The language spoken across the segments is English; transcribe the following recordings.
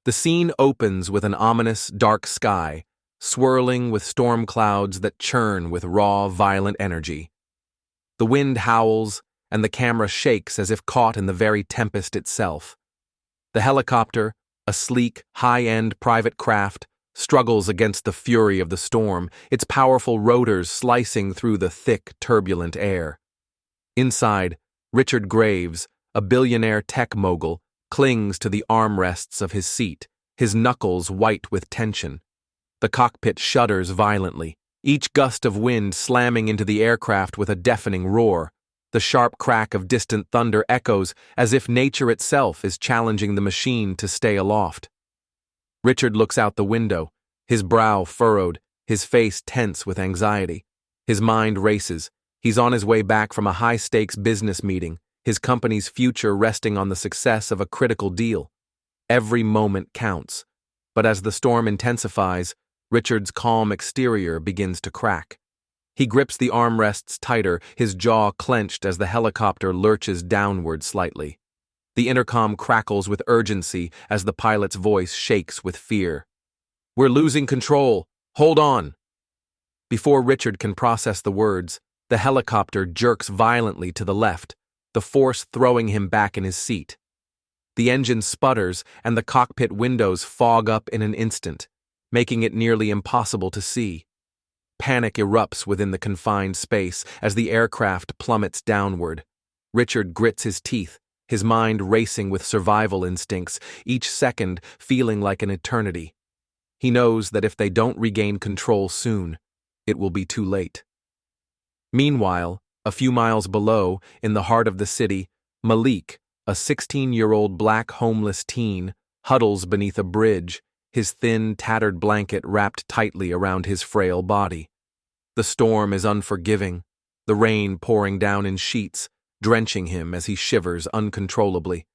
The scene opens with an ominous, dark sky, swirling with storm clouds that churn with raw, violent energy. The wind howls, and the camera shakes as if caught in the very tempest itself. The helicopter, a sleek, high-end private craft, struggles against the fury of the storm, its powerful rotors slicing through the thick, turbulent air. Inside, Richard Graves, a billionaire tech mogul, clings to the armrests of his seat, his knuckles white with tension. The cockpit shudders violently, each gust of wind slamming into the aircraft with a deafening roar. The sharp crack of distant thunder echoes as if nature itself is challenging the machine to stay aloft. Richard looks out the window, his brow furrowed, his face tense with anxiety. His mind races. He's on his way back from a high-stakes business meeting, his company's future resting on the success of a critical deal. Every moment counts. But as the storm intensifies, Richard's calm exterior begins to crack. He grips the armrests tighter, his jaw clenched as the helicopter lurches downward slightly. The intercom crackles with urgency as the pilot's voice shakes with fear. "We're losing control. Hold on." Before Richard can process the words, the helicopter jerks violently to the left, the force throwing him back in his seat. The engine sputters and the cockpit windows fog up in an instant, making it nearly impossible to see. Panic erupts within the confined space as the aircraft plummets downward. Richard grits his teeth, his mind racing with survival instincts, each second feeling like an eternity. He knows that if they don't regain control soon, it will be too late. Meanwhile, a few miles below, in the heart of the city, Malik, a 16-year-old black homeless teen, huddles beneath a bridge, his thin, tattered blanket wrapped tightly around his frail body. The storm is unforgiving, the rain pouring down in sheets, drenching him as he shivers uncontrollably.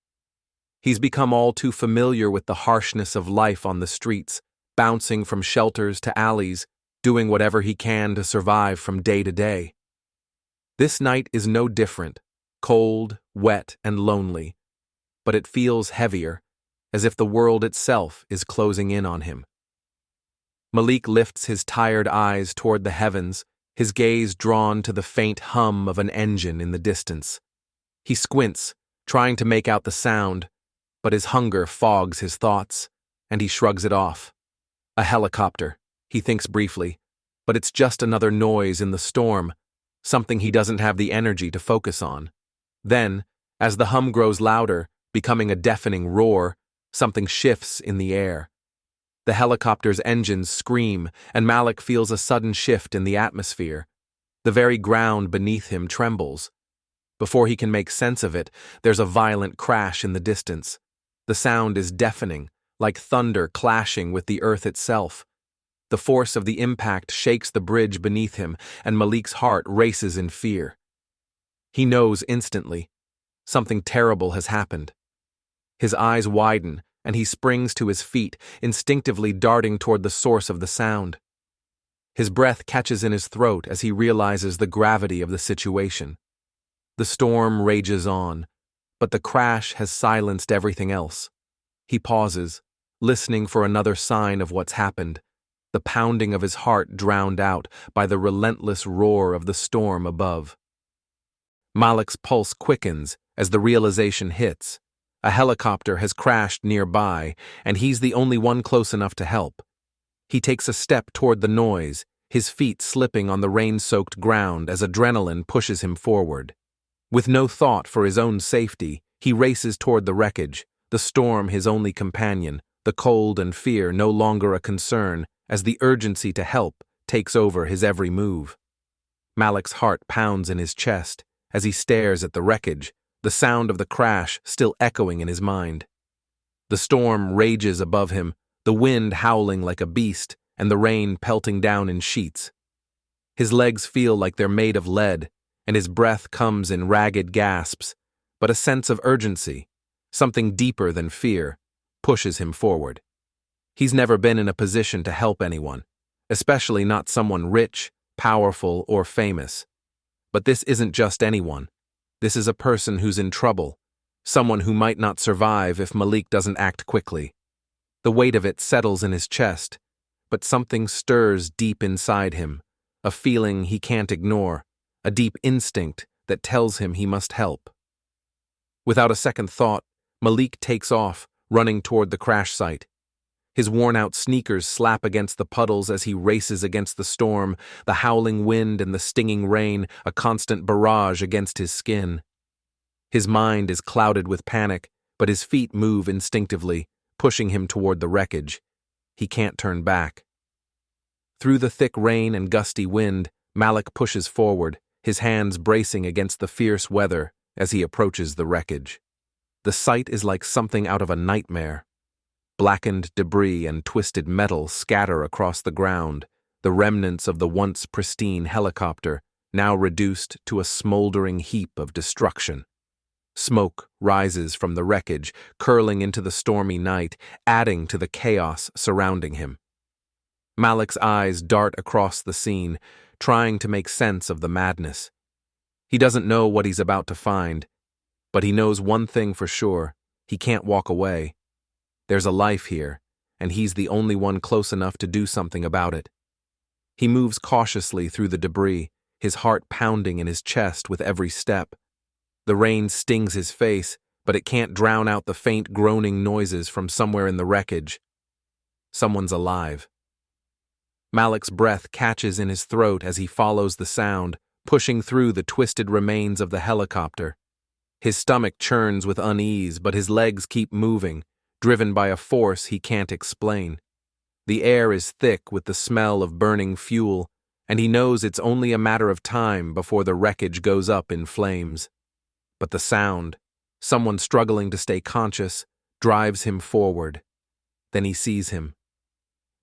He's become all too familiar with the harshness of life on the streets, bouncing from shelters to alleys, doing whatever he can to survive from day to day. This night is no different, cold, wet, and lonely, but it feels heavier, as if the world itself is closing in on him. Malik lifts his tired eyes toward the heavens, his gaze drawn to the faint hum of an engine in the distance. He squints, trying to make out the sound, but his hunger fogs his thoughts, and he shrugs it off. A helicopter, he thinks briefly, but it's just another noise in the storm, something he doesn't have the energy to focus on. Then, as the hum grows louder, becoming a deafening roar, something shifts in the air. The helicopter's engines scream, and Malik feels a sudden shift in the atmosphere. The very ground beneath him trembles. Before he can make sense of it, there's a violent crash in the distance. The sound is deafening, like thunder clashing with the earth itself. The force of the impact shakes the bridge beneath him, and Malik's heart races in fear. He knows instantly. Something terrible has happened. His eyes widen, and he springs to his feet, instinctively darting toward the source of the sound. His breath catches in his throat as he realizes the gravity of the situation. The storm rages on, but the crash has silenced everything else. He pauses, listening for another sign of what's happened, the pounding of his heart drowned out by the relentless roar of the storm above. Malik's pulse quickens as the realization hits. A helicopter has crashed nearby, and he's the only one close enough to help. He takes a step toward the noise, his feet slipping on the rain-soaked ground as adrenaline pushes him forward. With no thought for his own safety, he races toward the wreckage, the storm his only companion, the cold and fear no longer a concern as the urgency to help takes over his every move. Malik's heart pounds in his chest as he stares at the wreckage, the sound of the crash still echoing in his mind. The storm rages above him, the wind howling like a beast, and the rain pelting down in sheets. His legs feel like they're made of lead, and his breath comes in ragged gasps, but a sense of urgency, something deeper than fear, pushes him forward. He's never been in a position to help anyone, especially not someone rich, powerful, or famous. But this isn't just anyone. This is a person who's in trouble, someone who might not survive if Malik doesn't act quickly. The weight of it settles in his chest, but something stirs deep inside him, a feeling he can't ignore, a deep instinct that tells him he must help. Without a second thought, Malik takes off, running toward the crash site. His worn-out sneakers slap against the puddles as he races against the storm, the howling wind and the stinging rain, a constant barrage against his skin. His mind is clouded with panic, but his feet move instinctively, pushing him toward the wreckage. He can't turn back. Through the thick rain and gusty wind, Malik pushes forward, his hands bracing against the fierce weather as he approaches the wreckage. The sight is like something out of a nightmare. Blackened debris and twisted metal scatter across the ground, the remnants of the once pristine helicopter, now reduced to a smoldering heap of destruction. Smoke rises from the wreckage, curling into the stormy night, adding to the chaos surrounding him. Malik's eyes dart across the scene, trying to make sense of the madness. He doesn't know what he's about to find, but he knows one thing for sure: he can't walk away. There's a life here, and he's the only one close enough to do something about it. He moves cautiously through the debris, his heart pounding in his chest with every step. The rain stings his face, but it can't drown out the faint groaning noises from somewhere in the wreckage. Someone's alive. Malik's breath catches in his throat as he follows the sound, pushing through the twisted remains of the helicopter. His stomach churns with unease, but his legs keep moving, driven by a force he can't explain. The air is thick with the smell of burning fuel, and he knows it's only a matter of time before the wreckage goes up in flames. But the sound, someone struggling to stay conscious, drives him forward. Then he sees him.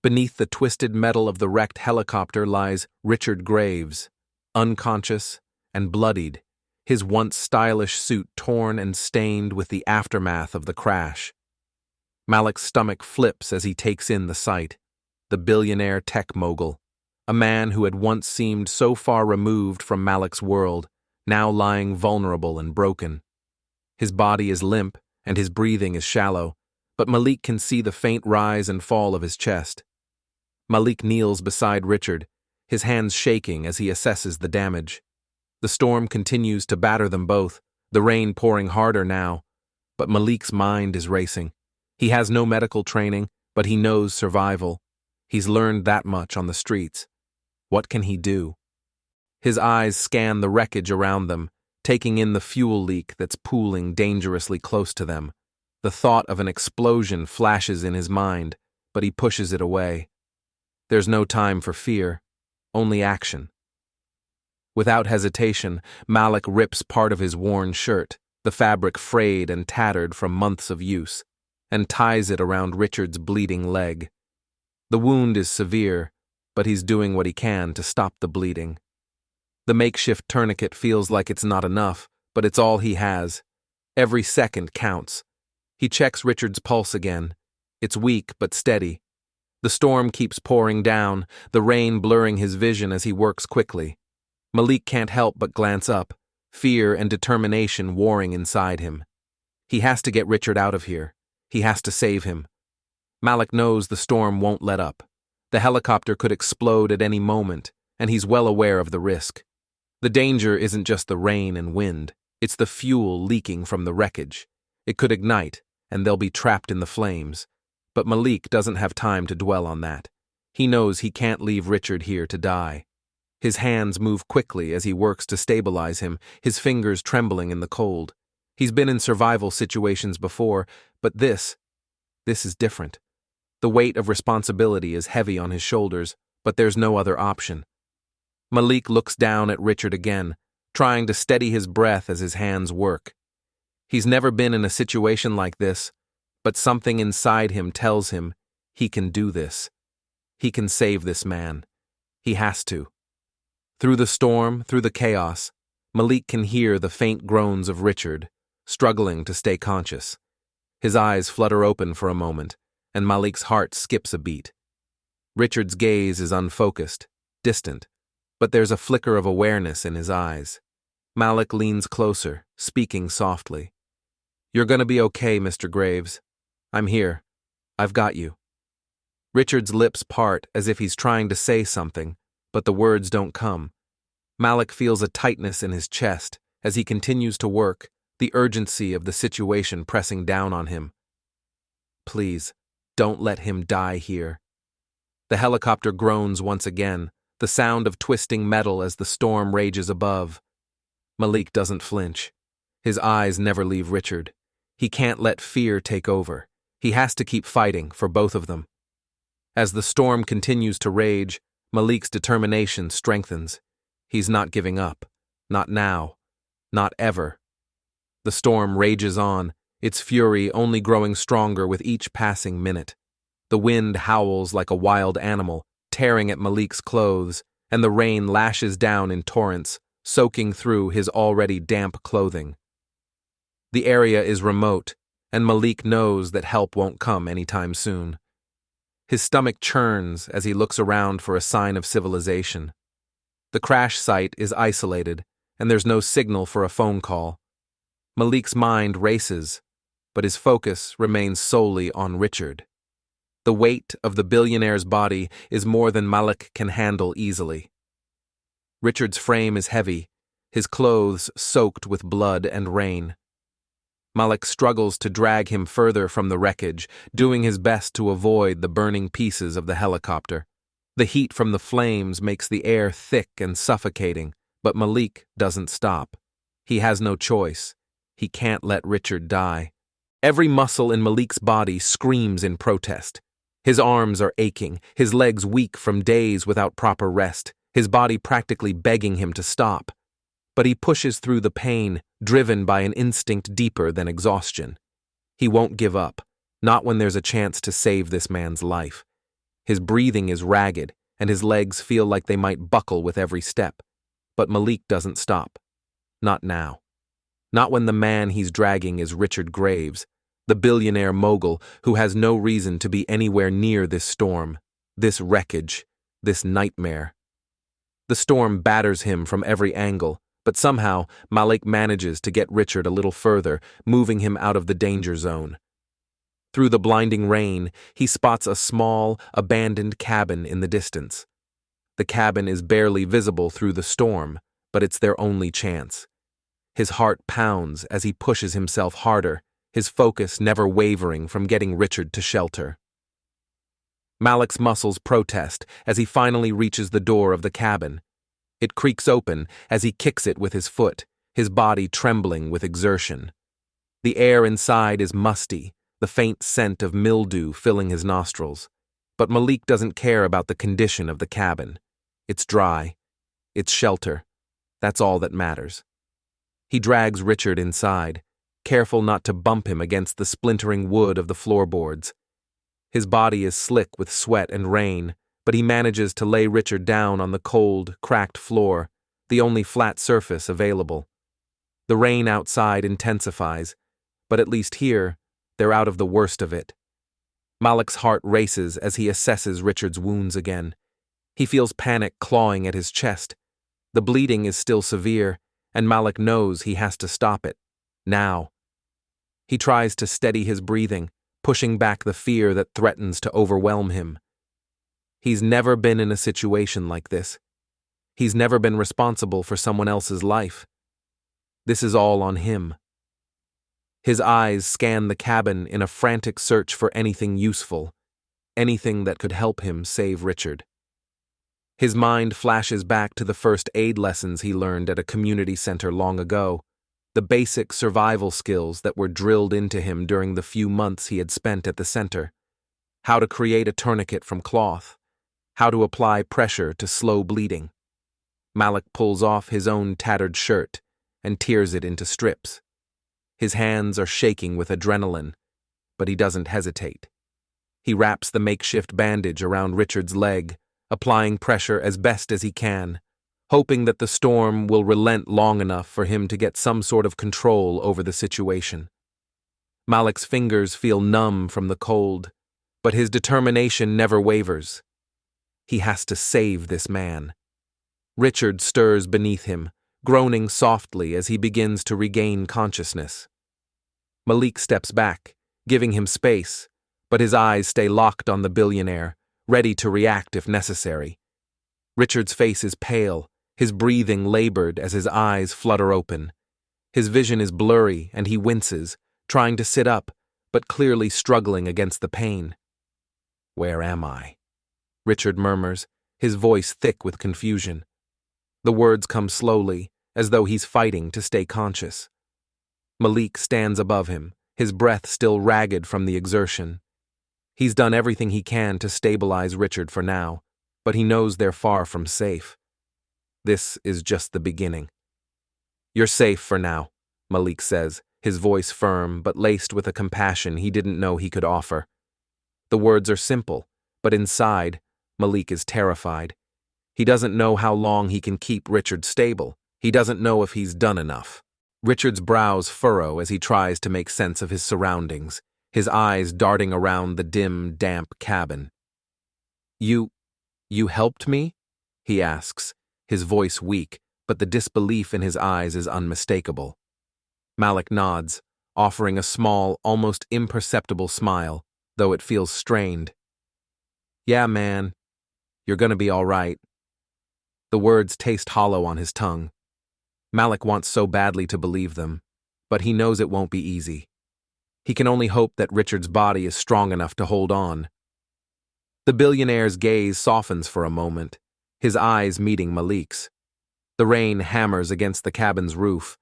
Beneath the twisted metal of the wrecked helicopter lies Richard Graves, unconscious and bloodied, his once stylish suit torn and stained with the aftermath of the crash. Malik's stomach flips as he takes in the sight. The billionaire tech mogul, a man who had once seemed so far removed from Malik's world, now lying vulnerable and broken. His body is limp and his breathing is shallow, but Malik can see the faint rise and fall of his chest. Malik kneels beside Richard, his hands shaking as he assesses the damage. The storm continues to batter them both, the rain pouring harder now, but Malik's mind is racing. He has no medical training, but he knows survival. He's learned that much on the streets. What can he do? His eyes scan the wreckage around them, taking in the fuel leak that's pooling dangerously close to them. The thought of an explosion flashes in his mind, but he pushes it away. There's no time for fear, only action. Without hesitation, Malik rips part of his worn shirt, the fabric frayed and tattered from months of use, and ties it around Richard's bleeding leg. The wound is severe, but he's doing what he can to stop the bleeding. The makeshift tourniquet feels like it's not enough, but it's all he has. Every second counts. He checks Richard's pulse again. It's weak but steady. The storm keeps pouring down, the rain blurring his vision as he works quickly. Malik can't help but glance up, fear and determination warring inside him. He has to get Richard out of here. He has to save him. Malik knows the storm won't let up. The helicopter could explode at any moment, and he's well aware of the risk. The danger isn't just the rain and wind, it's the fuel leaking from the wreckage. It could ignite, and they'll be trapped in the flames. But Malik doesn't have time to dwell on that. He knows he can't leave Richard here to die. His hands move quickly as he works to stabilize him, his fingers trembling in the cold. He's been in survival situations before, but this is different. The weight of responsibility is heavy on his shoulders, but there's no other option. Malik looks down at Richard again, trying to steady his breath as his hands work. He's never been in a situation like this, but something inside him tells him he can do this. He can save this man. He has to. Through the storm, through the chaos, Malik can hear the faint groans of Richard, struggling to stay conscious. His eyes flutter open for a moment, and Malik's heart skips a beat. Richard's gaze is unfocused, distant, but there's a flicker of awareness in his eyes. Malik leans closer, speaking softly. "You're gonna be okay, Mr. Graves. I'm here. I've got you. Richard's lips part as if he's trying to say something, but the words don't come. Malik feels a tightness in his chest as he continues to work, the urgency of the situation pressing down on him. Please, don't let him die here. The helicopter groans once again, the sound of twisting metal as the storm rages above. Malik doesn't flinch. His eyes never leave Richard. He can't let fear take over. He has to keep fighting for both of them. As the storm continues to rage, Malik's determination strengthens. He's not giving up. Not now. Not ever. The storm rages on, its fury only growing stronger with each passing minute. The wind howls like a wild animal, tearing at Malik's clothes, and the rain lashes down in torrents, soaking through his already damp clothing. The area is remote, and Malik knows that help won't come anytime soon. His stomach churns as he looks around for a sign of civilization. The crash site is isolated, and there's no signal for a phone call. Malik's mind races, but his focus remains solely on Richard. The weight of the billionaire's body is more than Malik can handle easily. Richard's frame is heavy, his clothes soaked with blood and rain. Malik struggles to drag him further from the wreckage, doing his best to avoid the burning pieces of the helicopter. The heat from the flames makes the air thick and suffocating, but Malik doesn't stop. He has no choice. He can't let Richard die. Every muscle in Malik's body screams in protest. His arms are aching, his legs weak from days without proper rest, his body practically begging him to stop. But he pushes through the pain, driven by an instinct deeper than exhaustion. He won't give up, not when there's a chance to save this man's life. His breathing is ragged, and his legs feel like they might buckle with every step. But Malik doesn't stop. Not now. Not when the man he's dragging is Richard Graves, the billionaire mogul who has no reason to be anywhere near this storm, this wreckage, this nightmare. The storm batters him from every angle, but somehow Malik manages to get Richard a little further, moving him out of the danger zone. Through the blinding rain, he spots a small, abandoned cabin in the distance. The cabin is barely visible through the storm, but it's their only chance. His heart pounds as he pushes himself harder, his focus never wavering from getting Richard to shelter. Malik's muscles protest as he finally reaches the door of the cabin. It creaks open as he kicks it with his foot, his body trembling with exertion. The air inside is musty, the faint scent of mildew filling his nostrils. But Malik doesn't care about the condition of the cabin. It's dry. It's shelter. That's all that matters. He drags Richard inside, careful not to bump him against the splintering wood of the floorboards. His body is slick with sweat and rain, but he manages to lay Richard down on the cold, cracked floor, the only flat surface available. The rain outside intensifies, but at least here, they're out of the worst of it. Malik's heart races as he assesses Richard's wounds again. He feels panic clawing at his chest. The bleeding is still severe, and Malik knows he has to stop it. Now. He tries to steady his breathing, pushing back the fear that threatens to overwhelm him. He's never been in a situation like this. He's never been responsible for someone else's life. This is all on him. His eyes scan the cabin in a frantic search for anything useful, anything that could help him save Richard. His mind flashes back to the first aid lessons he learned at a community center long ago, the basic survival skills that were drilled into him during the few months he had spent at the center. How to create a tourniquet from cloth, how to apply pressure to slow bleeding. Malik pulls off his own tattered shirt and tears it into strips. His hands are shaking with adrenaline, but he doesn't hesitate. He wraps the makeshift bandage around Richard's leg, applying pressure as best as he can, hoping that the storm will relent long enough for him to get some sort of control over the situation. Malik's fingers feel numb from the cold, but his determination never wavers. He has to save this man. Richard stirs beneath him, groaning softly as he begins to regain consciousness. Malik steps back, giving him space, but his eyes stay locked on the billionaire, ready to react if necessary. Richard's face is pale, his breathing labored as his eyes flutter open. His vision is blurry and he winces, trying to sit up, but clearly struggling against the pain. "Where am I?" Richard murmurs, his voice thick with confusion. The words come slowly, as though he's fighting to stay conscious. Malik stands above him, his breath still ragged from the exertion. He's done everything he can to stabilize Richard for now, but he knows they're far from safe. This is just the beginning. "You're safe for now," Malik says, his voice firm but laced with a compassion he didn't know he could offer. The words are simple, but inside, Malik is terrified. He doesn't know how long he can keep Richard stable. He doesn't know if he's done enough. Richard's brows furrow as he tries to make sense of his surroundings, his eyes darting around the dim, damp cabin. You helped me?" he asks, his voice weak, but the disbelief in his eyes is unmistakable. Malik nods, offering a small, almost imperceptible smile, though it feels strained. "Yeah, man. You're gonna be all right." The words taste hollow on his tongue. Malik wants so badly to believe them, but he knows it won't be easy. He can only hope that Richard's body is strong enough to hold on. The billionaire's gaze softens for a moment, his eyes meeting Malik's. The rain hammers against the cabin's roof,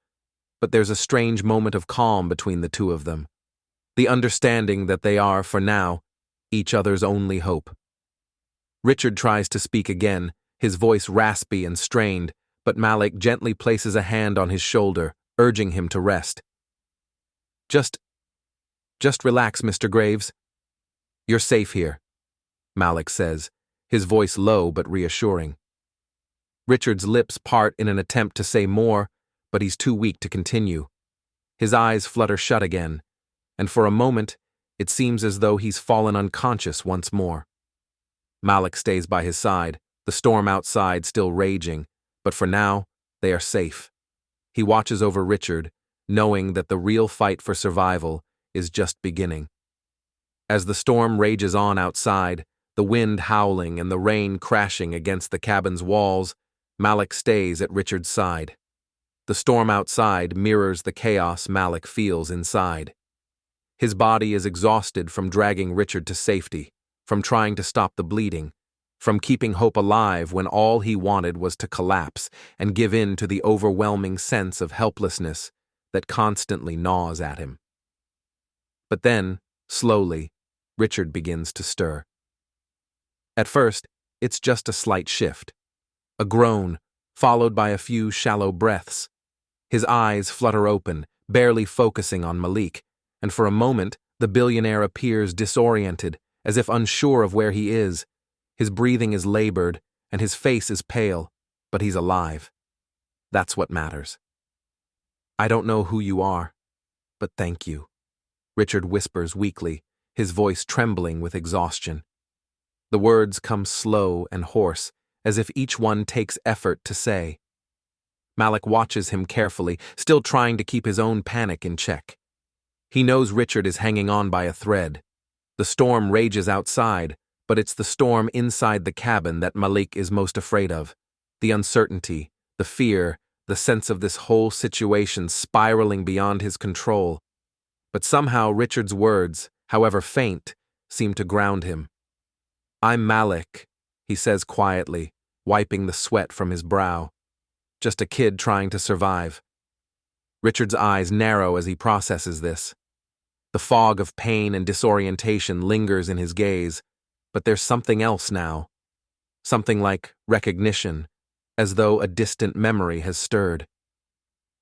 but there's a strange moment of calm between the two of them. The understanding that they are, for now, each other's only hope. Richard tries to speak again, his voice raspy and strained, but Malik gently places a hand on his shoulder, urging him to rest. Just relax, Mr. Graves. You're safe here," Malik says, his voice low but reassuring. Richard's lips part in an attempt to say more, but he's too weak to continue. His eyes flutter shut again, and for a moment, it seems as though he's fallen unconscious once more. Malik stays by his side, the storm outside still raging, but for now, they are safe. He watches over Richard, knowing that the real fight for survival is just beginning. As the storm rages on outside, the wind howling and the rain crashing against the cabin's walls, Malik stays at Richard's side. The storm outside mirrors the chaos Malik feels inside. His body is exhausted from dragging Richard to safety, from trying to stop the bleeding, from keeping hope alive when all he wanted was to collapse and give in to the overwhelming sense of helplessness that constantly gnaws at him. But then, slowly, Richard begins to stir. At first, it's just a slight shift. A groan, followed by a few shallow breaths. His eyes flutter open, barely focusing on Malik, and for a moment, the billionaire appears disoriented, as if unsure of where he is. His breathing is labored, and his face is pale, but he's alive. That's what matters. "I don't know who you are, but thank you," Richard whispers weakly, his voice trembling with exhaustion. The words come slow and hoarse, as if each one takes effort to say. Malik watches him carefully, still trying to keep his own panic in check. He knows Richard is hanging on by a thread. The storm rages outside, but it's the storm inside the cabin that Malik is most afraid of. The uncertainty, the fear, the sense of this whole situation spiraling beyond his control. But somehow Richard's words, however faint, seem to ground him. "I'm Malik," he says quietly, wiping the sweat from his brow. Just a kid trying to survive. Richard's eyes narrow as he processes this. The fog of pain and disorientation lingers in his gaze, but there's something else now. Something like recognition, as though a distant memory has stirred.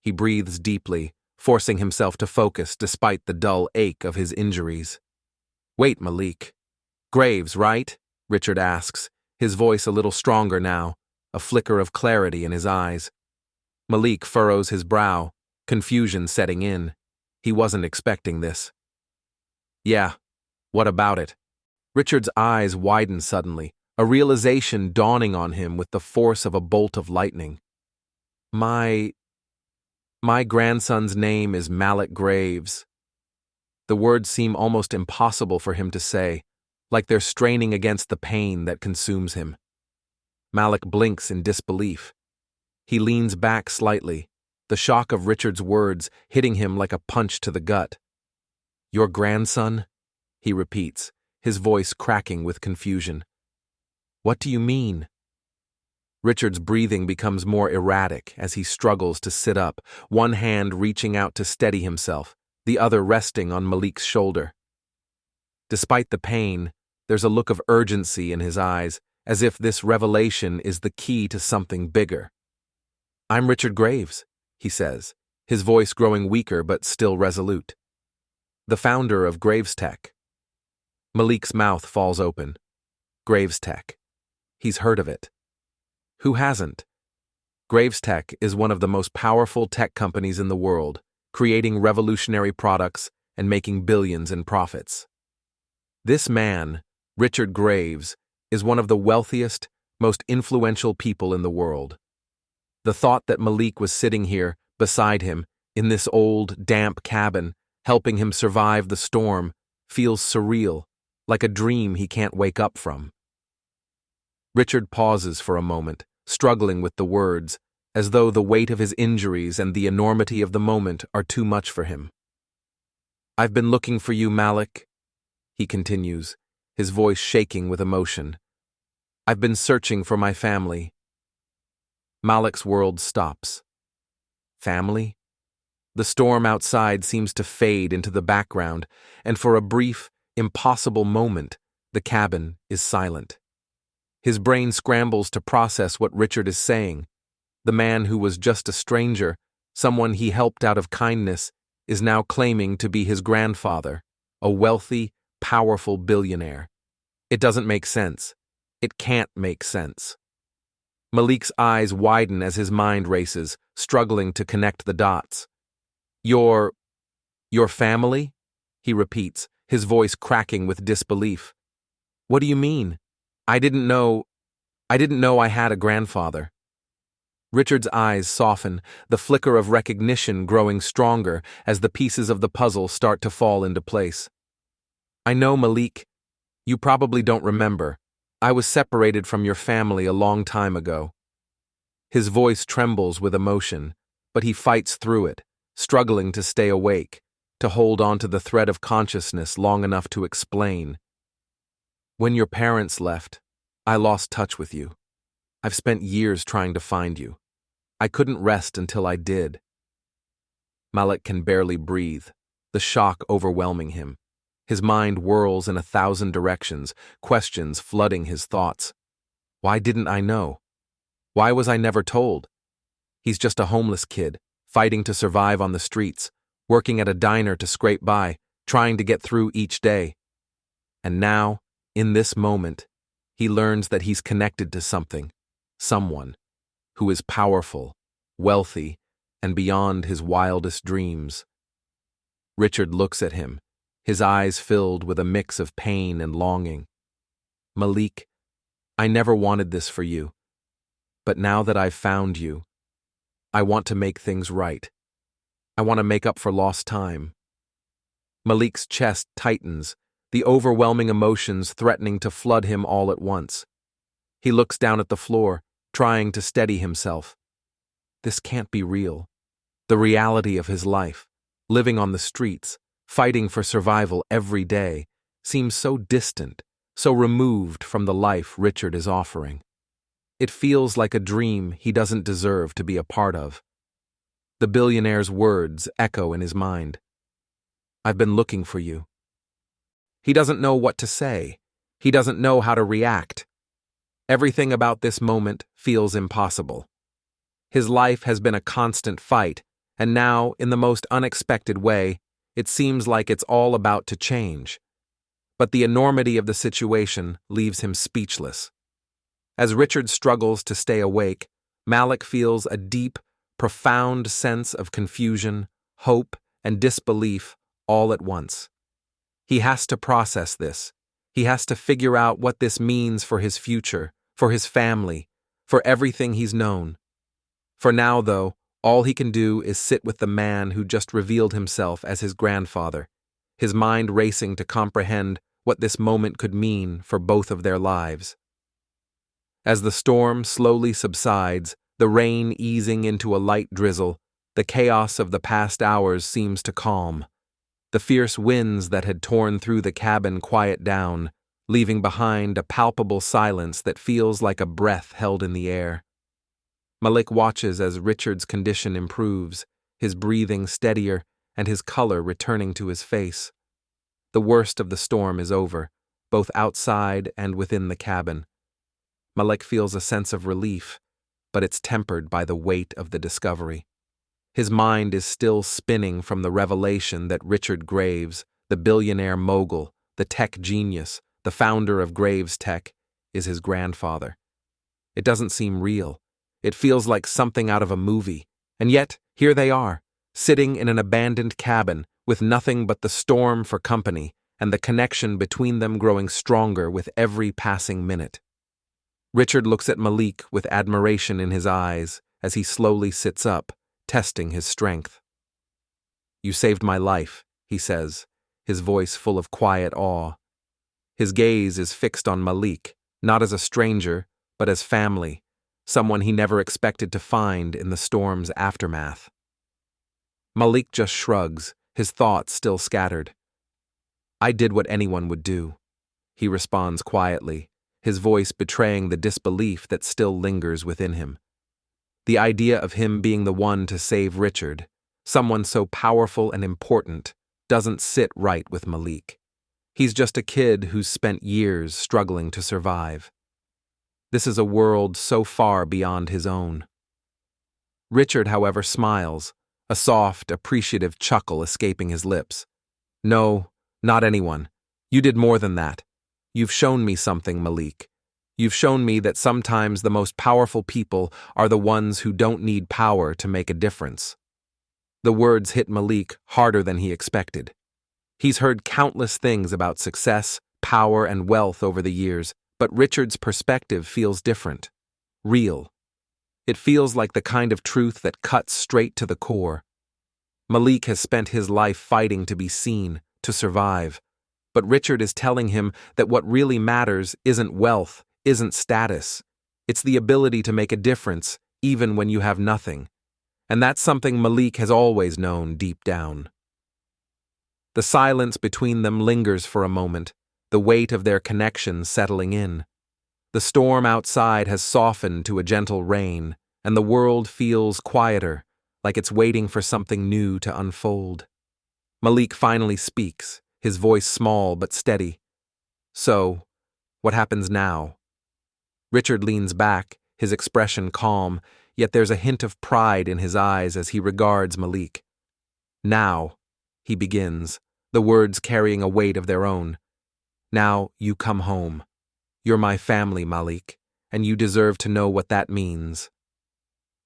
He breathes deeply, forcing himself to focus despite the dull ache of his injuries. "Wait, Malik. Graves, right?" Richard asks, his voice a little stronger now, a flicker of clarity in his eyes. Malik furrows his brow, confusion setting in. He wasn't expecting this. "Yeah, what about it?" Richard's eyes widen suddenly, a realization dawning on him with the force of a bolt of lightning. My grandson's name is Malik Graves." The words seem almost impossible for him to say, like they're straining against the pain that consumes him. Malik blinks in disbelief. He leans back slightly, the shock of Richard's words hitting him like a punch to the gut. "Your grandson?" he repeats, his voice cracking with confusion. "What do you mean?" Richard's breathing becomes more erratic as he struggles to sit up, one hand reaching out to steady himself, the other resting on Malik's shoulder. Despite the pain, there's a look of urgency in his eyes, as if this revelation is the key to something bigger. "I'm Richard Graves," he says, his voice growing weaker but still resolute. "The founder of Graves Tech." Malik's mouth falls open. Graves Tech. He's heard of it. Who hasn't? Graves Tech is one of the most powerful tech companies in the world, creating revolutionary products and making billions in profits. This man, Richard Graves, is one of the wealthiest, most influential people in the world. The thought that Malik was sitting here, beside him, in this old, damp cabin, helping him survive the storm, feels surreal, like a dream he can't wake up from. Richard pauses for a moment, struggling with the words, as though the weight of his injuries and the enormity of the moment are too much for him. "I've been looking for you, Malik," he continues, his voice shaking with emotion. "I've been searching for my family." Malik's world stops. Family? The storm outside seems to fade into the background, and for a brief, impossible moment, the cabin is silent. His brain scrambles to process what Richard is saying. The man who was just a stranger, someone he helped out of kindness, is now claiming to be his grandfather, a wealthy, powerful billionaire. It doesn't make sense. It can't make sense. Malik's eyes widen as his mind races, struggling to connect the dots. Your family?" he repeats, his voice cracking with disbelief. "What do you mean? I didn't know I had a grandfather." Richard's eyes soften, the flicker of recognition growing stronger as the pieces of the puzzle start to fall into place. "I know, Malik. You probably don't remember. I was separated from your family a long time ago." His voice trembles with emotion, but he fights through it, struggling to stay awake, to hold on to the thread of consciousness long enough to explain. "When your parents left, I lost touch with you. I've spent years trying to find you. I couldn't rest until I did." Malik can barely breathe, the shock overwhelming him. His mind whirls in 1,000 directions, questions flooding his thoughts. Why didn't I know? Why was I never told? He's just a homeless kid, fighting to survive on the streets, working at a diner to scrape by, trying to get through each day. And now, in this moment, he learns that he's connected to something, someone, who is powerful, wealthy, and beyond his wildest dreams. Richard looks at him, his eyes filled with a mix of pain and longing. "Malik, I never wanted this for you. But now that I've found you, I want to make things right. I want to make up for lost time." Malik's chest tightens, the overwhelming emotions threatening to flood him all at once. He looks down at the floor, trying to steady himself. This can't be real. The reality of his life, living on the streets, fighting for survival every day, seems so distant, so removed from the life Richard is offering. It feels like a dream he doesn't deserve to be a part of. The billionaire's words echo in his mind. "I've been looking for you." He doesn't know what to say. He doesn't know how to react. Everything about this moment feels impossible. His life has been a constant fight, and now, in the most unexpected way, it seems like it's all about to change. But the enormity of the situation leaves him speechless. As Richard struggles to stay awake, Malik feels a deep, profound sense of confusion, hope, and disbelief all at once. He has to process this. He has to figure out what this means for his future, for his family, for everything he's known. For now, though, all he can do is sit with the man who just revealed himself as his grandfather, his mind racing to comprehend what this moment could mean for both of their lives. As the storm slowly subsides, the rain easing into a light drizzle, the chaos of the past hours seems to calm. The fierce winds that had torn through the cabin quiet down, leaving behind a palpable silence that feels like a breath held in the air. Malik watches as Richard's condition improves, his breathing steadier and his color returning to his face. The worst of the storm is over, both outside and within the cabin. Malik feels a sense of relief, but it's tempered by the weight of the discovery. His mind is still spinning from the revelation that Richard Graves, the billionaire mogul, the tech genius, the founder of Graves Tech, is his grandfather. It doesn't seem real. It feels like something out of a movie. And yet, here they are, sitting in an abandoned cabin with nothing but the storm for company and the connection between them growing stronger with every passing minute. Richard looks at Malik with admiration in his eyes as he slowly sits up, testing his strength. "You saved my life," he says, his voice full of quiet awe. His gaze is fixed on Malik, not as a stranger, but as family, someone he never expected to find in the storm's aftermath. Malik just shrugs, his thoughts still scattered. "I did what anyone would do," he responds quietly, his voice betraying the disbelief that still lingers within him. The idea of him being the one to save Richard, someone so powerful and important, doesn't sit right with Malik. He's just a kid who's spent years struggling to survive. This is a world so far beyond his own. Richard, however, smiles, a soft, appreciative chuckle escaping his lips. "No, not anyone. You did more than that. You've shown me something, Malik. You've shown me that sometimes the most powerful people are the ones who don't need power to make a difference." The words hit Malik harder than he expected. He's heard countless things about success, power, and wealth over the years, but Richard's perspective feels different. Real. It feels like the kind of truth that cuts straight to the core. Malik has spent his life fighting to be seen, to survive. But Richard is telling him that what really matters isn't wealth, isn't status. It's the ability to make a difference, even when you have nothing. And that's something Malik has always known deep down. The silence between them lingers for a moment, the weight of their connection settling in. The storm outside has softened to a gentle rain, and the world feels quieter, like it's waiting for something new to unfold. Malik finally speaks, his voice small but steady. "So, what happens now?" Richard leans back, his expression calm, yet there's a hint of pride in his eyes as he regards Malik. "Now," he begins, the words carrying a weight of their own. "Now you come home. You're my family, Malik, and you deserve to know what that means."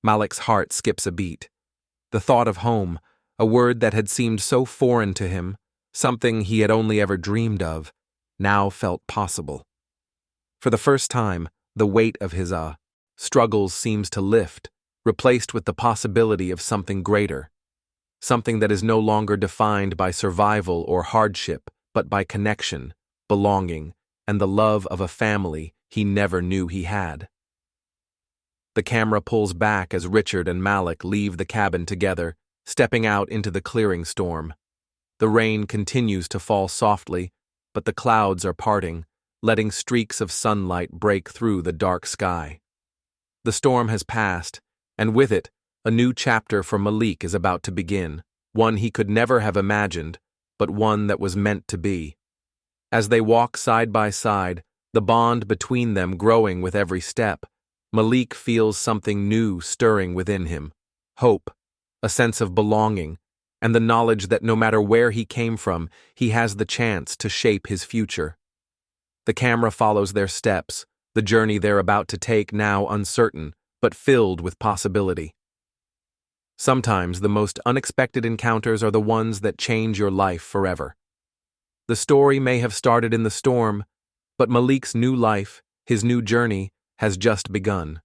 Malik's heart skips a beat. The thought of home, a word that had seemed so foreign to him, something he had only ever dreamed of, now felt possible. For the first time, the weight of his struggles seems to lift, replaced with the possibility of something greater. Something that is no longer defined by survival or hardship, but by connection, belonging, and the love of a family he never knew he had. The camera pulls back as Richard and Malik leave the cabin together, stepping out into the clearing storm. The rain continues to fall softly, but the clouds are parting, letting streaks of sunlight break through the dark sky. The storm has passed, and with it, a new chapter for Malik is about to begin, one he could never have imagined, but one that was meant to be. As they walk side by side, the bond between them growing with every step, Malik feels something new stirring within him: hope, a sense of belonging, and the knowledge that no matter where he came from, he has the chance to shape his future. The camera follows their steps, the journey they're about to take now uncertain, but filled with possibility. Sometimes the most unexpected encounters are the ones that change your life forever. The story may have started in the storm, but Malik's new life, his new journey, has just begun.